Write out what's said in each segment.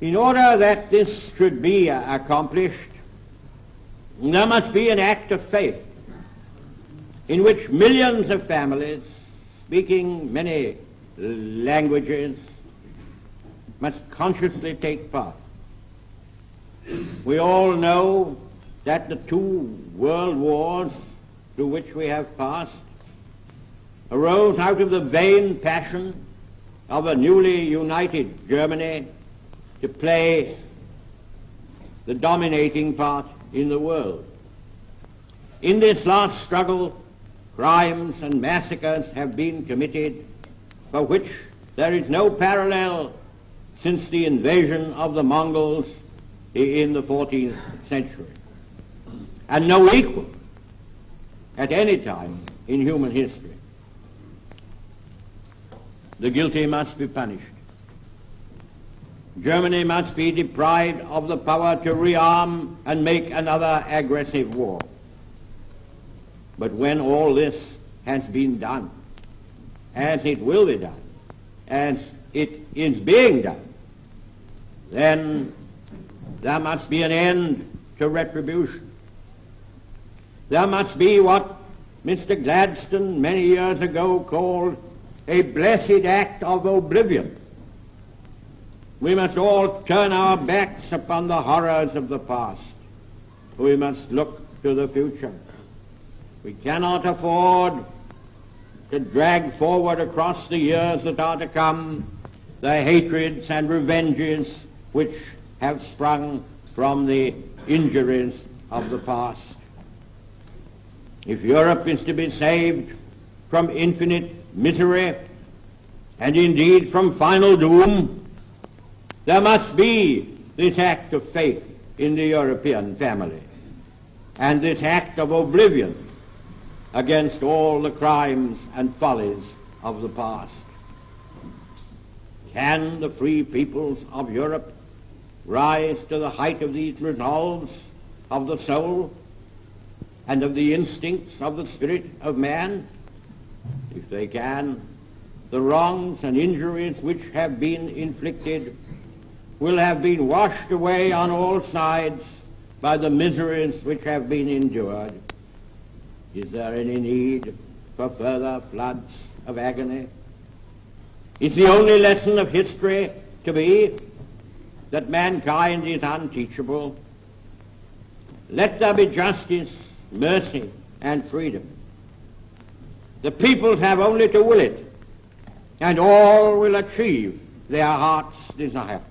In order that this should be accomplished, there must be an act of faith in which millions of families speaking many languages must consciously take part. We all know that the two world wars through which we have passed arose out of the vain passion of a newly united Germany to play the dominating part in the world. In this last struggle, crimes and massacres have been committed for which there is no parallel since the invasion of the Mongols in the 14th century, and no equal at any time in human history. The guilty must be punished. Germany must be deprived of the power to rearm and make another aggressive war. But when all this has been done, as it will be done, as it is being done, then there must be an end to retribution. There must be what Mr. Gladstone many years ago called a blessed act of oblivion. We must all turn our backs upon the horrors of the past. We must look to the future. We cannot afford to drag forward across the years that are to come the hatreds and revenges which have sprung from the injuries of the past. If Europe is to be saved from infinite misery, and indeed from final doom, there must be this act of faith in the European family, and this act of oblivion against all the crimes and follies of the past. Can the free peoples of Europe rise to the height of these resolves of the soul and of the instincts of the spirit of man? If they can, the wrongs and injuries which have been inflicted will have been washed away on all sides by the miseries which have been endured. Is there any need for further floods of agony? Is the only lesson of history to be that mankind is unteachable? Let there be justice, mercy, and freedom. The peoples have only to will it, and all will achieve their heart's desire.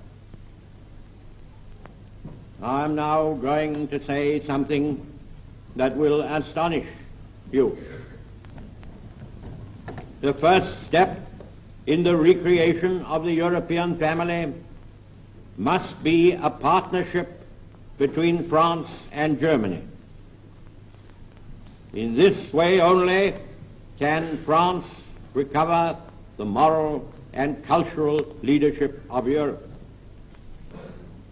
I am now going to say something that will astonish you. The first step in the recreation of the European family must be a partnership between France and Germany. In this way only can France recover the moral and cultural leadership of Europe.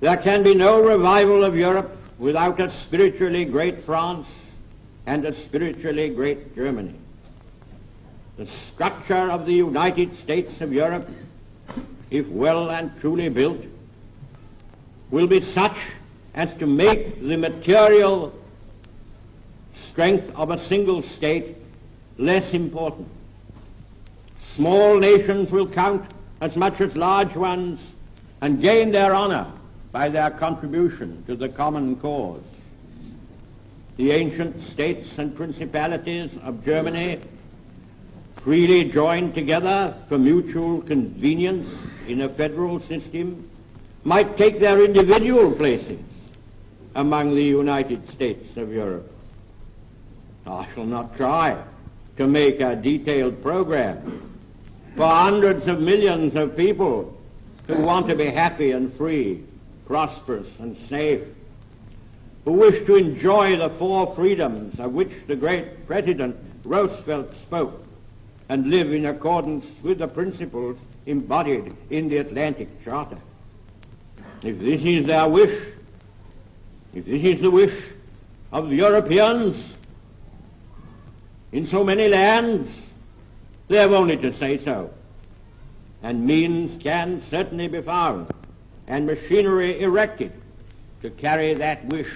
There can be no revival of Europe without a spiritually great France and a spiritually great Germany. The structure of the United States of Europe, if well and truly built, will be such as to make the material strength of a single state less important. Small nations will count as much as large ones and gain their honor by their contribution to the common cause. The ancient states and principalities of Germany, freely joined together for mutual convenience in a federal system, might take their individual places among the United States of Europe. I shall not try to make a detailed program for hundreds of millions of people who want to be happy and free, prosperous and safe, who wish to enjoy the four freedoms of which the great President Roosevelt spoke and live in accordance with the principles embodied in the Atlantic Charter. If this is their wish, if this is the wish of the Europeans in so many lands, they have only to say so, and means can certainly be found and machinery erected to carry that wish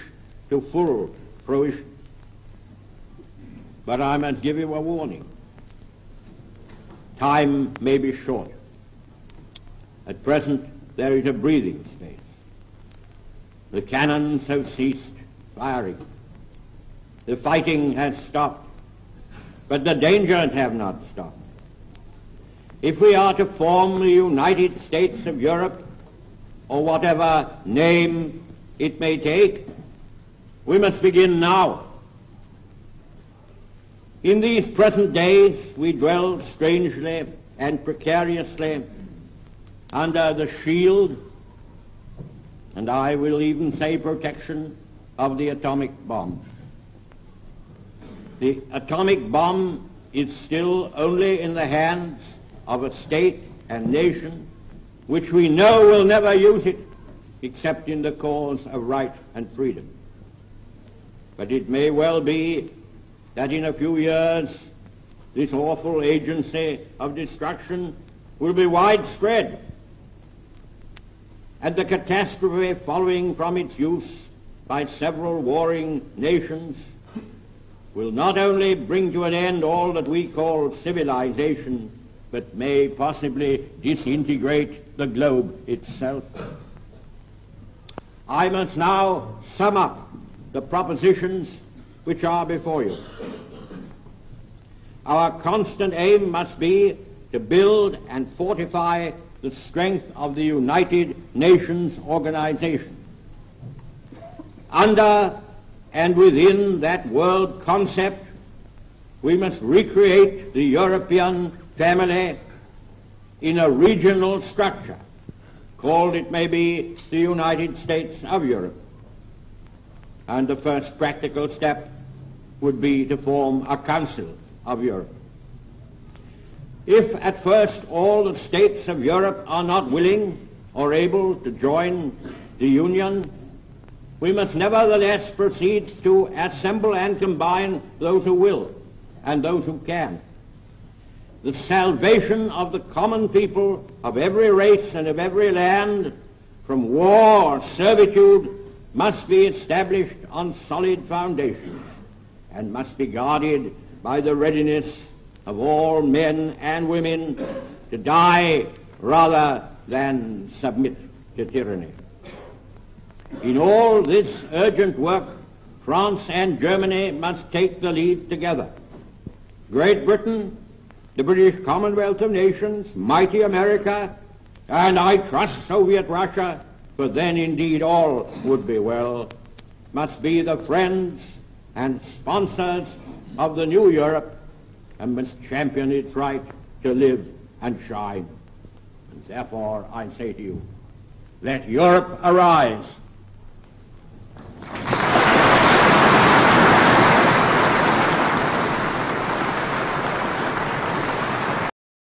to full fruition. But I must give you a warning. Time may be short. At present, there is a breathing space. The cannons have ceased firing. The fighting has stopped, but the dangers have not stopped. If we are to form the United States of Europe, or whatever name it may take, we must begin now. In these present days, we dwell strangely and precariously under the shield, and I will even say protection, of the atomic bomb. The atomic bomb is still only in the hands of a state and nation which we know will never use it except in the cause of right and freedom. But it may well be that in a few years this awful agency of destruction will be widespread, and the catastrophe following from its use by several warring nations will not only bring to an end all that we call civilization, but may possibly disintegrate the globe itself. I must now sum up the propositions which are before you. Our constant aim must be to build and fortify the strength of the United Nations organization. Under and within that world concept, we must recreate the European family in a regional structure, called, it may be, the United States of Europe. And the first practical step would be to form a Council of Europe. If at first all the states of Europe are not willing or able to join the Union, we must nevertheless proceed to assemble and combine those who will and those who can. The salvation of the common people of every race and of every land from war or servitude must be established on solid foundations and must be guarded by the readiness of all men and women to die rather than submit to tyranny. In all this urgent work, France and Germany must take the lead together. Great Britain, the British Commonwealth of Nations, mighty America, and I trust Soviet Russia, for then indeed all would be well, must be the friends and sponsors of the new Europe and must champion its right to live and shine. And therefore I say to you, let Europe arise.